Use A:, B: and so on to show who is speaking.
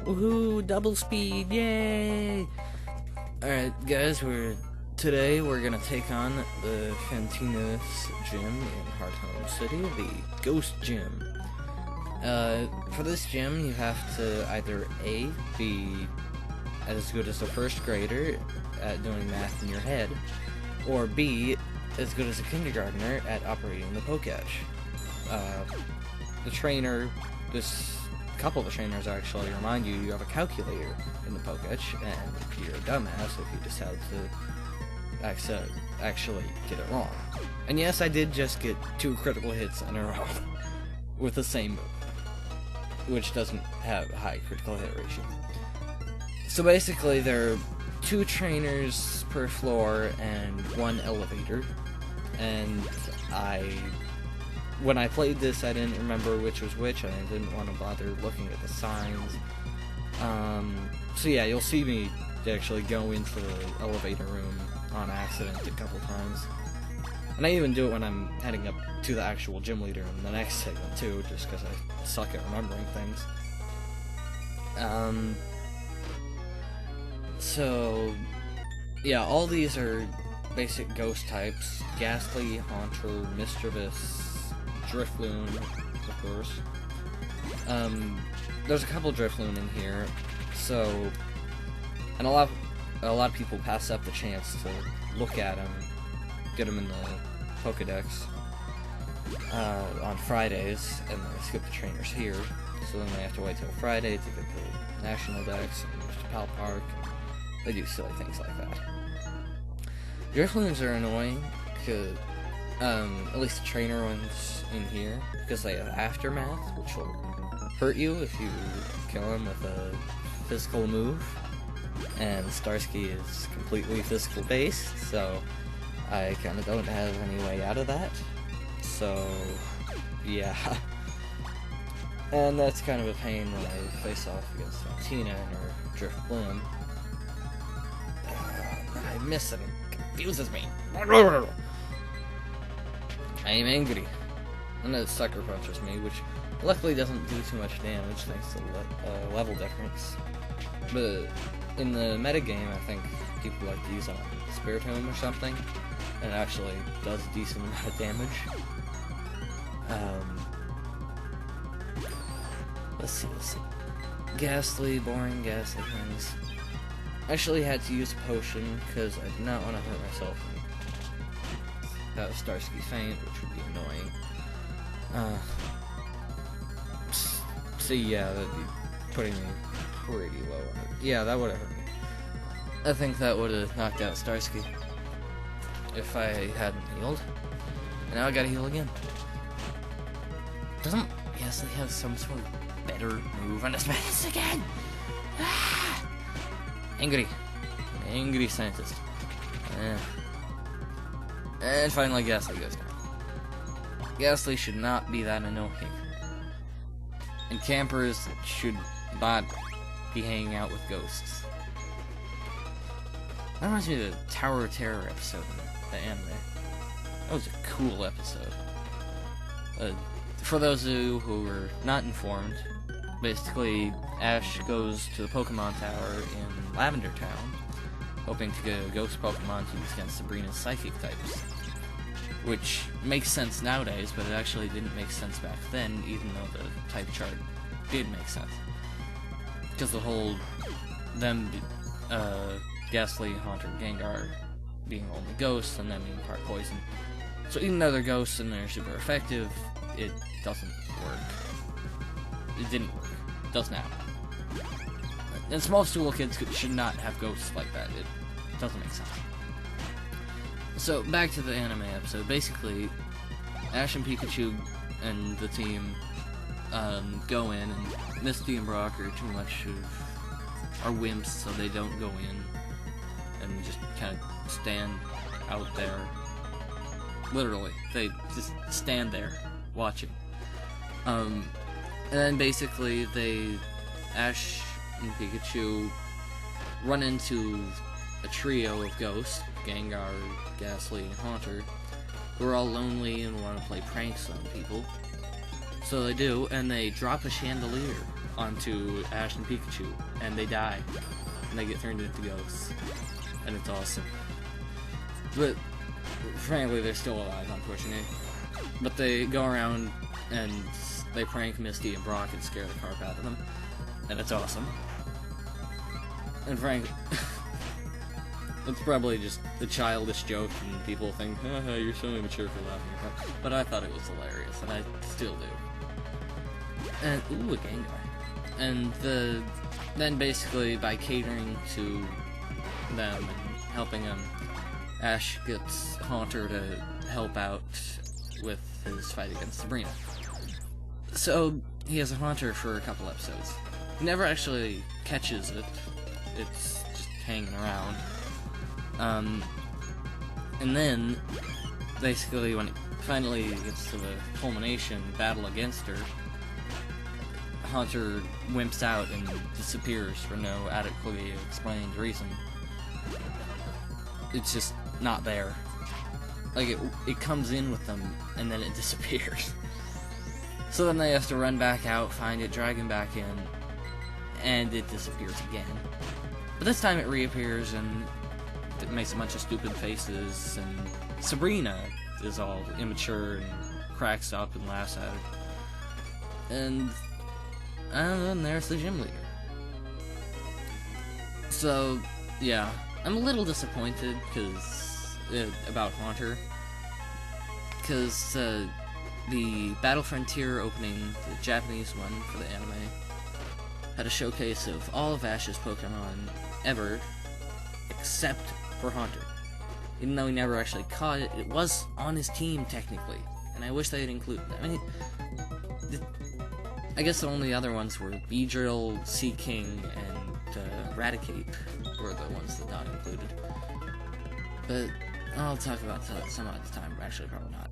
A: Woohoo! Double speed! Yay! Alright, guys, today we're gonna take on the Fantina's gym in Hearthome City, the Ghost Gym. For this gym, you have to either A, be as good as a first grader at doing math in your head, or B, as good as a kindergartner at operating the Pokédex. A couple of the trainers actually remind you have a calculator in the Pokédex, and you're a dumbass if you decide to actually get it wrong. And yes, I did just get 2 critical hits in a row with the same move, which doesn't have a high critical hit ratio. So basically, there are 2 trainers per floor and 1 elevator, and when I played this, I didn't remember which was which, and I didn't want to bother looking at the signs. So yeah, you'll see me actually go into the elevator room on accident a couple times. And I even do it when I'm heading up to the actual gym leader in the next segment too, just because I suck at remembering things. So yeah, all these are basic ghost types: Ghastly, Haunter, Mischievous, Drifloon, of course. There's a couple Drifloon in here, and a lot of people pass up the chance to look at them, get them in the Pokédex on Fridays, and they skip the trainers here, so then they have to wait till Friday to get the National Dex and to Pal Park. They do silly things like that. Drifloons are annoying, because at least the trainer ones in here, because they have aftermath, which will hurt you if you kill him with a physical move, and Starsky is completely physical based, so I kind of don't have any way out of that, so yeah. And that's kind of a pain when I face off against Fantina and her Drifloon. I miss it, it confuses me. I am angry. And it sucker punches me, which luckily doesn't do too much damage thanks to the level difference. But in the metagame, I think people like to use a Hearthome or something, and it actually does a decent amount of damage. Let's see. Ghastly, boring ghastly things. I actually had to use a potion because I did not want to hurt myself without Starsky faint, which would be annoying. So yeah, that'd be putting me pretty low on it. Yeah, that would have hurt me. I think that would have knocked out Starsky if I hadn't healed. And now I gotta heal again. Doesn't Ghastly have some sort of better move on his madness again? Ah! Angry scientist. And finally, Ghastly goes down. Ghastly should not be that annoying. And campers should not be hanging out with ghosts. That reminds me of the Tower of Terror episode in the anime. That was a cool episode. For those of you who are not informed, basically, Ash goes to the Pokemon Tower in Lavender Town, hoping to get a ghost Pokemon to use against Sabrina's psychic types. Which makes sense nowadays, but it actually didn't make sense back then, even though the type chart did make sense. Because the whole, Ghastly, Haunter, Gengar being only ghosts, and them being part poison. So even though they're ghosts and they're super effective, it doesn't work. It didn't work. It does now. And small school kids should not have ghosts like that. It doesn't make sense. So, back to the anime episode. Basically, Ash and Pikachu and the team go in, and Misty and Brock are are wimps, so they don't go in, and just kind of stand out there. Literally, they just stand there, watching. And then basically, Ash and Pikachu run into a trio of ghosts, Gengar, Ghastly, and Haunter, who are all lonely and want to play pranks on people. So they do, and they drop a chandelier onto Ash and Pikachu, and they die, and they get turned into ghosts, and it's awesome. But frankly, they're still alive, unfortunately. But they go around and they prank Misty and Brock and scare the crap out of them, and it's awesome. And frankly, it's probably just a childish joke, and people think, haha, you're so immature for laughing at that. But I thought it was hilarious, and I still do. And, ooh, a Gengar. And then basically, by catering to them and helping them, Ash gets Haunter to help out with his fight against Sabrina. So, he has a Haunter for a couple episodes. He never actually catches it. It's just hanging around. And then, basically, when it finally gets to the culmination battle against her, Haunter wimps out and disappears for no adequately explained reason. It's just not there. Like, it comes in with them, and then it disappears. So then they have to run back out, find it, drag him back in, and it disappears again. But this time it reappears, and it makes a bunch of stupid faces, and Sabrina is all immature and cracks up and laughs at it. And then there's the gym leader. So, yeah, I'm a little disappointed about Haunter, because the Battle Frontier opening, the Japanese one for the anime, had a showcase of all of Ash's Pokemon ever, except for Haunter. Even though he never actually caught it, it was on his team technically, and I wish they had included that. I mean, I guess the only other ones were Beedrill, Seaking, and Raticate were the ones that not included. But I'll talk about that some other time, actually probably not.